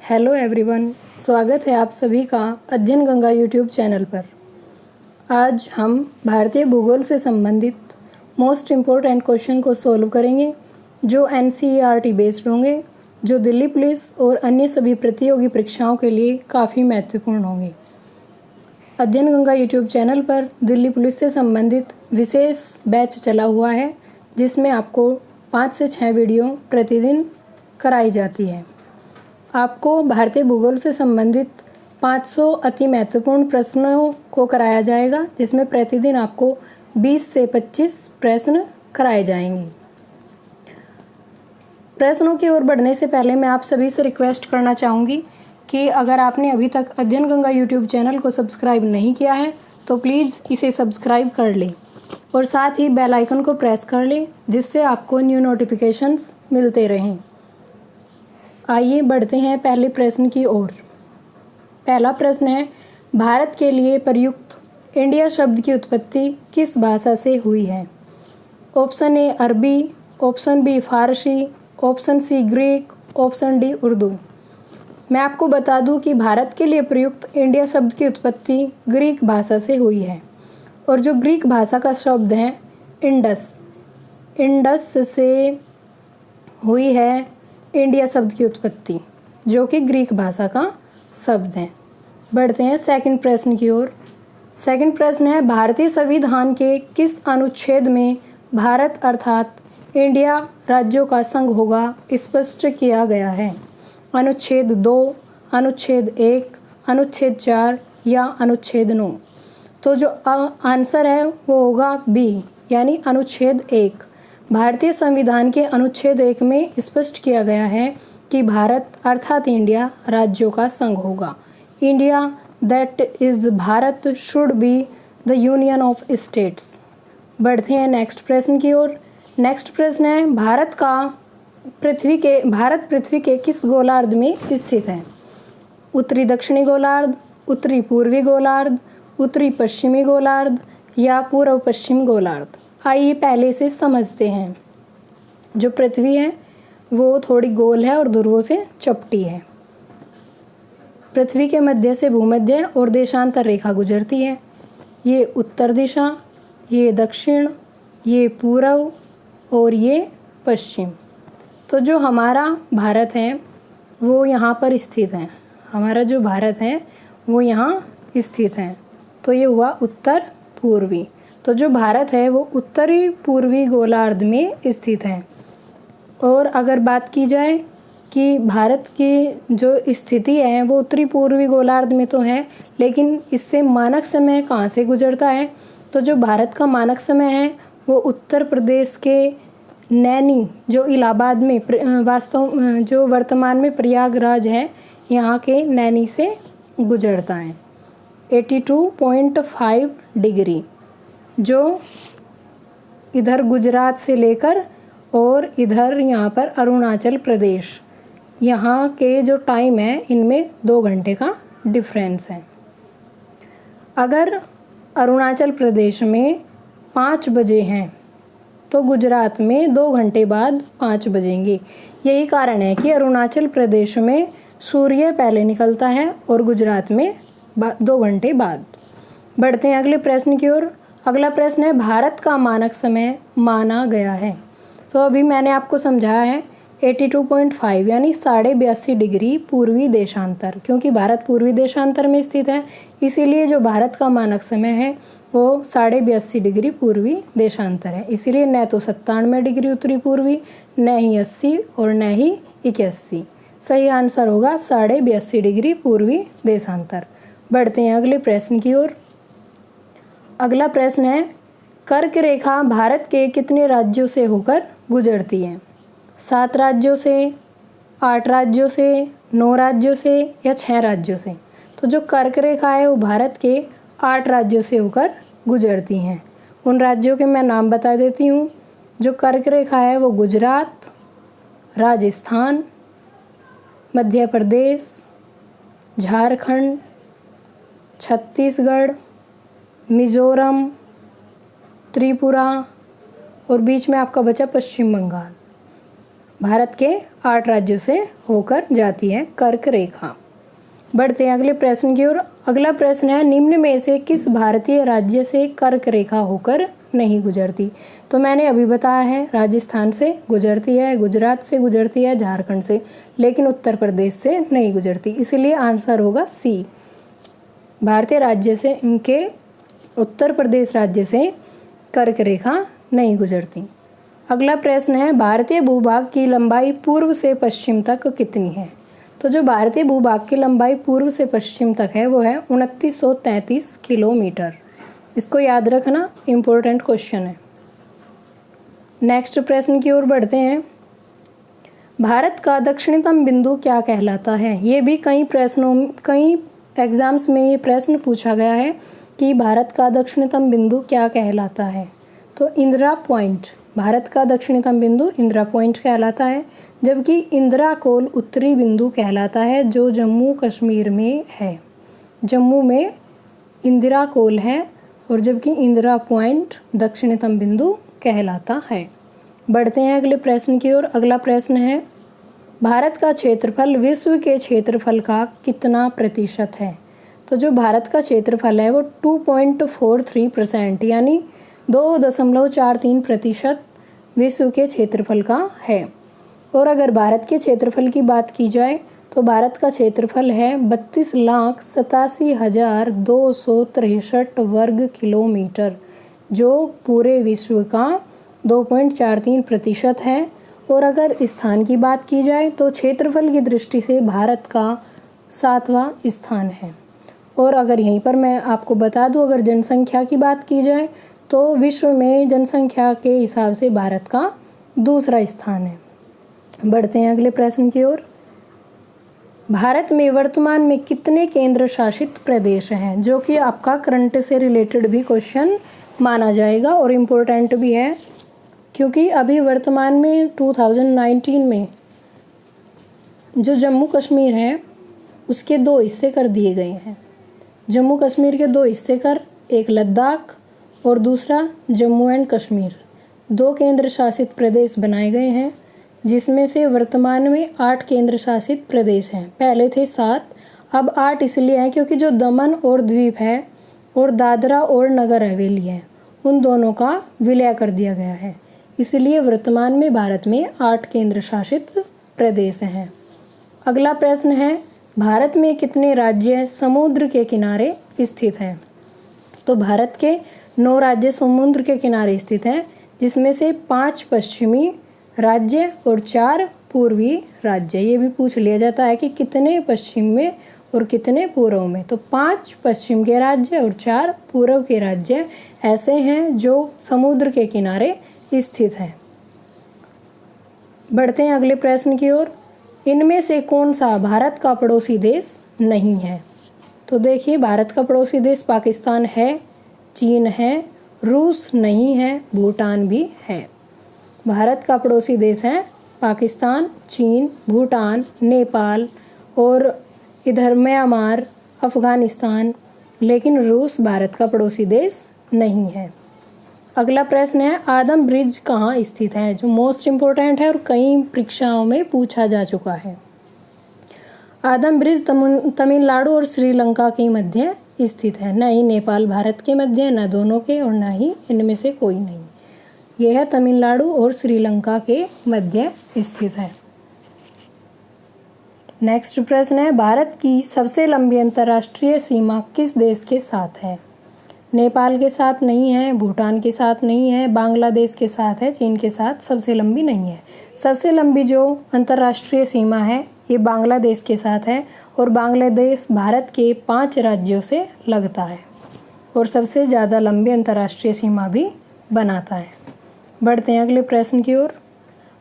Hello everyone, स्वागत है आप सभी का अध्ययन गंगा यूट्यूब चैनल पर। आज हम भारतीय भूगोल से संबंधित मोस्ट इम्पोर्टेंट क्वेश्चन को सॉल्व करेंगे जो NCERT बेस्ड होंगे, जो दिल्ली पुलिस और अन्य सभी प्रतियोगी परीक्षाओं के लिए काफ़ी महत्वपूर्ण होंगे। अध्ययन गंगा यूट्यूब चैनल पर दिल्ली पुलिस से संबंधित विशेष बैच चला हुआ है जिसमें आपको 5 से 6 वीडियो प्रतिदिन कराई जाती है। आपको भारतीय भूगोल से संबंधित 500 अति महत्वपूर्ण प्रश्नों को कराया जाएगा जिसमें प्रतिदिन आपको 20 से 25 प्रश्न कराए जाएंगे। प्रश्नों की ओर बढ़ने से पहले मैं आप सभी से रिक्वेस्ट करना चाहूँगी कि अगर आपने अभी तक अध्ययन गंगा यूट्यूब चैनल को सब्सक्राइब नहीं किया है तो प्लीज़ इसे सब्सक्राइब कर लें और साथ ही बेल आइकन को प्रेस कर लें जिससे आपको न्यू नोटिफिकेशंस मिलते रहें। आइए बढ़ते हैं पहले प्रश्न की ओर। पहला प्रश्न है, भारत के लिए प्रयुक्त इंडिया शब्द की उत्पत्ति किस भाषा से हुई है? ऑप्शन ए अरबी, option B Farsi, option C Greek, option D Urdu. मैं आपको बता दूं कि भारत के लिए प्रयुक्त इंडिया शब्द की उत्पत्ति ग्रीक भाषा से हुई है और जो ग्रीक भाषा का शब्द है इंडस से हुई है इंडिया शब्द की उत्पत्ति, जो कि ग्रीक भाषा का शब्द है। बढ़ते हैं सेकंड प्रश्न की ओर। सेकंड प्रश्न है, भारतीय संविधान के किस अनुच्छेद में भारत अर्थात इंडिया राज्यों का संघ होगा स्पष्ट किया गया है? अनुच्छेद 2, अनुच्छेद 1, अनुच्छेद 4 या अनुच्छेद 9? तो जो आंसर है वो होगा बी, यानी अनुच्छेद 1। भारतीय संविधान के अनुच्छेद 1 में स्पष्ट किया गया है कि भारत अर्थात इंडिया राज्यों का संघ होगा। India that is Bharat should be the union of states. बढ़ते हैं नेक्स्ट प्रश्न की ओर। नेक्स्ट प्रश्न है, भारत पृथ्वी के किस गोलार्ध में स्थित है? उत्तरी दक्षिणी गोलार्ध, उत्तरी पूर्वी गोलार्ध, उत्तरी पश्चिमी गोलार्ध या पूर्व पश्चिम गोलार्ध? आइए पहले से समझते हैं। जो पृथ्वी है वो थोड़ी गोल है और ध्रुवों से चपटी है। पृथ्वी के मध्य से भूमध्य और देशांतर रेखा गुजरती है। ये उत्तर दिशा, ये दक्षिण, ये पूर्व और ये पश्चिम। तो जो हमारा भारत है वो यहाँ पर स्थित है। हमारा जो भारत है वो यहाँ स्थित है। तो ये हुआ उत्तर पूर्वी। तो जो भारत है वो उत्तरी पूर्वी गोलार्ध में स्थित है। और अगर बात की जाए कि भारत की जो स्थिति है वो उत्तरी पूर्वी गोलार्ध में तो है, लेकिन इससे मानक समय कहाँ से गुजरता है? तो जो भारत का मानक समय है वो उत्तर प्रदेश के नैनी, जो इलाहाबाद में जो वर्तमान में प्रयागराज है, यहाँ के नैनी से गुजरता है 82.5 डिग्री, जो इधर गुजरात से लेकर और इधर यहाँ पर अरुणाचल प्रदेश, यहाँ के जो टाइम है इनमें 2 घंटे का डिफरेंस है। अगर अरुणाचल प्रदेश में 5 बजे हैं तो गुजरात में 2 घंटे बाद 5 बजेंगे। यही कारण है कि अरुणाचल प्रदेश में सूर्य पहले निकलता है और गुजरात में 2 घंटे बाद। बढ़ते हैं अगले प्रश्न की ओर। अगला प्रश्न है, भारत का मानक समय माना गया है? तो अभी मैंने आपको समझाया है 82.5 यानी 82.5 डिग्री पूर्वी देशांतर, क्योंकि भारत पूर्वी देशांतर में स्थित है इसीलिए जो भारत का मानक समय है वो 82.5 डिग्री पूर्वी देशांतर है। इसीलिए न तो 97 डिग्री उत्तरी पूर्वी, न ही 80 और न ही 81। सही आंसर होगा 82.5 डिग्री पूर्वी देशांतर। बढ़ते हैं अगले प्रश्न की ओर। अगला प्रश्न है, कर्क रेखा भारत के कितने राज्यों से होकर गुजरती है? 7 राज्यों से, 8 राज्यों से, 9 राज्यों से या 6 राज्यों से? तो जो कर्क रेखा है वो भारत के 8 राज्यों से होकर गुजरती हैं। उन राज्यों के मैं नाम बता देती हूँ। जो कर्क रेखा है वो गुजरात, राजस्थान, मध्य प्रदेश, झारखंड, छत्तीसगढ़, मिज़ोरम, त्रिपुरा और बीच में आपका बचा पश्चिम बंगाल। भारत के 8 राज्यों से होकर जाती है कर्क रेखा। बढ़ते हैं अगले प्रश्न की ओर। अगला प्रश्न है, निम्न में से किस भारतीय राज्य से कर्क रेखा होकर नहीं गुजरती? तो मैंने अभी बताया है, राजस्थान से गुजरती है, गुजरात से गुजरती है, झारखंड से, लेकिन उत्तर प्रदेश से नहीं गुजरती। इसलिए आंसर होगा सी, भारतीय राज्य से, इनके उत्तर प्रदेश राज्य से कर्क रेखा नहीं गुजरती। अगला प्रश्न है, भारतीय भूभाग की लंबाई पूर्व से पश्चिम तक कितनी है? तो जो भारतीय भूभाग की लंबाई पूर्व से पश्चिम तक है वो है 2933 किलोमीटर। इसको याद रखना, इम्पोर्टेंट क्वेश्चन है। नेक्स्ट प्रश्न की ओर बढ़ते हैं। भारत का दक्षिणतम बिंदु क्या कहलाता है? ये भी कई एग्जाम्स में ये प्रश्न पूछा गया है कि भारत का दक्षिणतम बिंदु क्या कहलाता है। तो इंदिरा पॉइंट, भारत का दक्षिणतम बिंदु इंदिरा पॉइंट कहलाता है, जबकि इंदिरा कोल उत्तरी बिंदु कहलाता है जो जम्मू कश्मीर में है। जम्मू में इंदिरा कोल है और जबकि इंदिरा पॉइंट दक्षिणतम बिंदु कहलाता है। बढ़ते हैं अगले प्रश्न की ओर। अगला प्रश्न है, भारत का क्षेत्रफल विश्व के क्षेत्रफल का कितना प्रतिशत है? तो जो भारत का क्षेत्रफल है वो 2.43% यानी 2.43% विश्व के क्षेत्रफल का है। और अगर भारत के क्षेत्रफल की बात की जाए तो भारत का क्षेत्रफल है 32,87,263 वर्ग किलोमीटर, जो पूरे विश्व का 2.43% है। और अगर स्थान की बात की जाए तो क्षेत्रफल की दृष्टि से भारत का 7वां स्थान है। और अगर यहीं पर मैं आपको बता दूं, अगर जनसंख्या की बात की जाए तो विश्व में जनसंख्या के हिसाब से भारत का 2रा स्थान है। बढ़ते हैं अगले प्रश्न की ओर। भारत में वर्तमान में कितने केंद्र शासित प्रदेश हैं? जो कि आपका करंट से रिलेटेड भी क्वेश्चन माना जाएगा और इम्पोर्टेंट भी है, क्योंकि अभी वर्तमान में 2019 में जो जम्मू कश्मीर है उसके 2 हिस्से कर दिए गए हैं। जम्मू कश्मीर के 2 हिस्से कर, एक लद्दाख और दूसरा जम्मू एंड कश्मीर, 2 केंद्र शासित प्रदेश बनाए गए हैं, जिसमें से वर्तमान में 8 केंद्र शासित प्रदेश हैं। पहले थे 7, अब 8 इसलिए हैं क्योंकि जो दमन और द्वीप है और दादरा और नगर हवेली है उन दोनों का विलय कर दिया गया है। इसलिए वर्तमान में भारत में 8 केंद्र शासित प्रदेश हैं। अगला प्रश्न है, भारत में कितने राज्य समुद्र के किनारे स्थित हैं? तो भारत के 9 राज्य समुद्र के किनारे स्थित हैं, जिसमें से 5 पश्चिमी राज्य और 4 पूर्वी राज्य। ये भी पूछ लिया जाता है कि कितने पश्चिम में और कितने पूर्व में। तो 5 पश्चिम के राज्य और 4 पूर्व के राज्य ऐसे हैं जो समुद्र के किनारे स्थित हैं। बढ़ते हैं अगले प्रश्न की ओर। इनमें से कौन सा भारत का पड़ोसी देश नहीं है? तो देखिए, भारत का पड़ोसी देश पाकिस्तान है, चीन है, रूस नहीं है, भूटान भी है। भारत का पड़ोसी देश है पाकिस्तान, चीन, भूटान, नेपाल और इधर म्यांमार, अफगानिस्तान, लेकिन रूस भारत का पड़ोसी देश नहीं है। अगला प्रश्न है, आदम ब्रिज कहाँ स्थित है? जो मोस्ट इम्पोर्टेंट है और कई परीक्षाओं में पूछा जा चुका है। आदम ब्रिज तमिलनाडु और श्रीलंका के मध्य स्थित है, न ही नेपाल भारत के मध्य, न दोनों के और न ही इनमें से कोई नहीं। यह है तमिलनाडु और श्रीलंका के मध्य स्थित है। नेक्स्ट प्रश्न है, भारत की सबसे लंबी अंतर्राष्ट्रीय सीमा किस देश के साथ है? नेपाल के साथ नहीं है, भूटान के साथ नहीं है, बांग्लादेश के साथ है, चीन के साथ सबसे लंबी नहीं है। सबसे लंबी जो अंतर्राष्ट्रीय सीमा है ये बांग्लादेश के साथ है और बांग्लादेश भारत के 5 राज्यों से लगता है और सबसे ज़्यादा लंबी अंतर्राष्ट्रीय सीमा भी बनाता है। बढ़ते हैं अगले प्रश्न की ओर।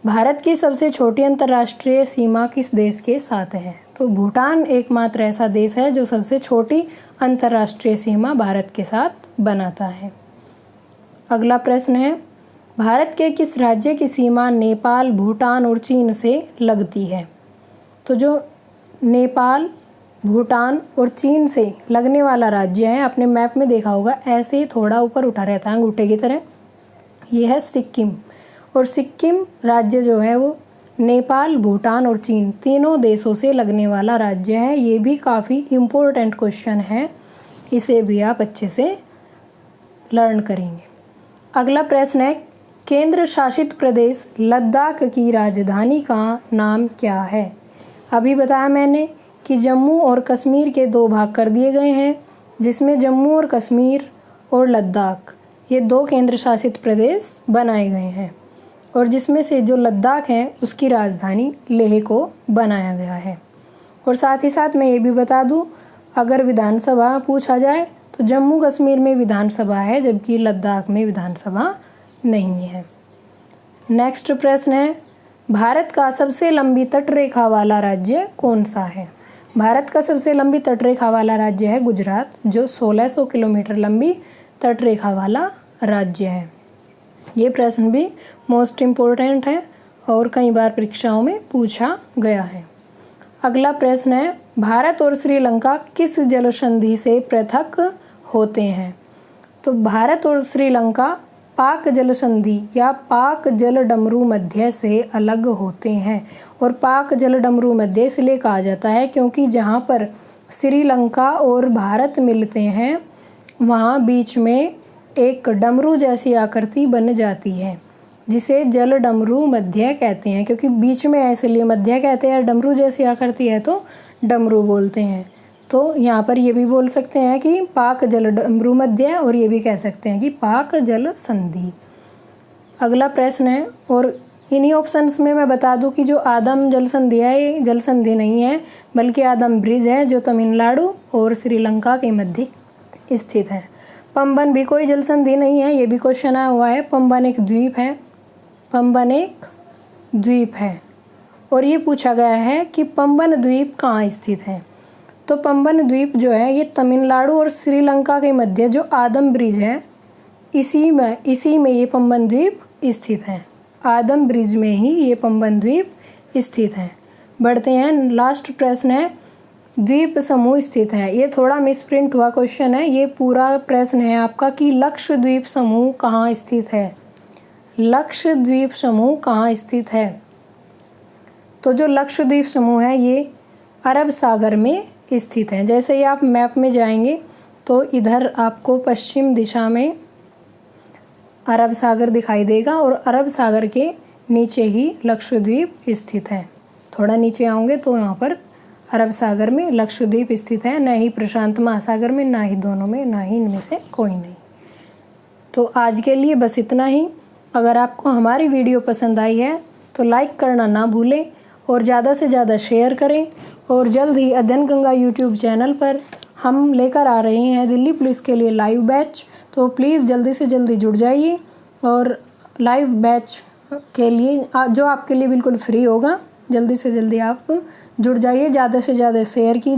भारत की सबसे छोटी अंतर्राष्ट्रीय सीमा किस देश के साथ है? तो भूटान एकमात्र ऐसा देश है जो सबसे छोटी अंतर्राष्ट्रीय सीमा भारत के साथ बनाता है। अगला प्रश्न है, भारत के किस राज्य की सीमा नेपाल, भूटान और चीन से लगती है? तो जो नेपाल, भूटान और चीन से लगने वाला राज्य है, आपने मैप में देखा होगा ऐसे ही थोड़ा ऊपर उठा रहता है अंगूठे की तरह, ये है सिक्किम। और सिक्किम राज्य जो है वो नेपाल, भूटान और चीन तीनों देशों से लगने वाला राज्य है। ये भी काफ़ी इम्पोर्टेंट क्वेश्चन है, इसे भी आप अच्छे से लर्न करेंगे। अगला प्रश्न है, केंद्र शासित प्रदेश लद्दाख की राजधानी का नाम क्या है? अभी बताया मैंने कि जम्मू और कश्मीर के 2 भाग कर दिए गए हैं, जिसमें जम्मू और कश्मीर और लद्दाख ये 2 केंद्र शासित प्रदेश बनाए गए हैं, और जिसमें से जो लद्दाख है उसकी राजधानी लेह को बनाया गया है। और साथ ही साथ मैं ये भी बता दूं, अगर विधानसभा पूछा जाए तो जम्मू कश्मीर में विधानसभा है, जबकि लद्दाख में विधानसभा नहीं है। नेक्स्ट प्रश्न है, भारत का सबसे लंबी तटरेखा वाला राज्य कौन सा है? भारत का सबसे लंबी तटरेखा वाला राज्य है गुजरात, जो 1600 किलोमीटर लंबी तटरेखा वाला राज्य है। ये प्रश्न भी मोस्ट इम्पोर्टेंट है और कई बार परीक्षाओं में पूछा गया है। अगला प्रश्न है, भारत और श्रीलंका किस जल संधि से पृथक होते हैं? तो भारत और श्रीलंका पाक जल संधि या पाक जल डमरू मध्य से अलग होते हैं। और पाक जल डमरू मध्य इसलिए कहा जाता है क्योंकि जहाँ पर श्रीलंका और भारत मिलते हैं वहाँ बीच में एक डमरू जैसी आकृति बन जाती है, जिसे जल डमरू मध्य कहते हैं। क्योंकि बीच में है इसलिए मध्य कहते हैं, डमरू जैसी आकृति है तो डमरू बोलते हैं। तो यहाँ पर ये भी बोल सकते हैं कि पाक जल डमरू मध्य, और ये भी कह सकते हैं कि पाक जल संधि। अगला प्रश्न है, और इन्हीं ऑप्शंस में मैं बता दूं कि जो आदम जल संधि है ये जल संधि नहीं है, बल्कि आदम ब्रिज है जो तमिलनाडु और श्रीलंका के मध्य स्थित है। पंबन भी कोई जल संधि नहीं है, ये भी क्वेश्चन आया हुआ है। पंबन एक द्वीप है, पंबन एक द्वीप है। और ये पूछा गया है कि पंबन द्वीप कहाँ स्थित है? तो पंबन द्वीप जो है ये तमिलनाडु और श्रीलंका के मध्य जो आदम ब्रिज है इसी में ये पंबन द्वीप स्थित है। आदम ब्रिज में ही ये पंबन द्वीप स्थित है। बढ़ते हैं, लास्ट प्रश्न है, द्वीप समूह स्थित है। ये थोड़ा मिसप्रिंट हुआ क्वेश्चन है। ये पूरा प्रश्न है आपका कि लक्षद्वीप समूह कहाँ स्थित है? लक्षद्वीप समूह कहाँ स्थित है? तो जो लक्षद्वीप समूह है ये अरब सागर में स्थित है। जैसे ही आप मैप में जाएंगे तो इधर आपको पश्चिम दिशा में अरब सागर दिखाई देगा, और अरब सागर के नीचे ही लक्षद्वीप स्थित है। थोड़ा नीचे आओगे तो यहाँ पर अरब सागर में लक्षद्वीप स्थित है, न ही प्रशांत महासागर में, ना ही दोनों में, ना ही इनमें से कोई नहीं। तो आज के लिए बस इतना ही। अगर आपको हमारी वीडियो पसंद आई है तो लाइक करना ना भूलें और ज़्यादा से ज़्यादा शेयर करें। और जल्द ही अध्ययन गंगा यूट्यूब चैनल पर हम लेकर आ रहे हैं दिल्ली पुलिस के लिए लाइव बैच, तो प्लीज़ जल्दी से जल्दी जुड़ जाइए। और लाइव बैच के लिए जो आपके लिए बिल्कुल फ्री होगा, जल्दी से जल्दी आप जुड़ जाइए, ज़्यादा से ज़्यादा शेयर कीजिए।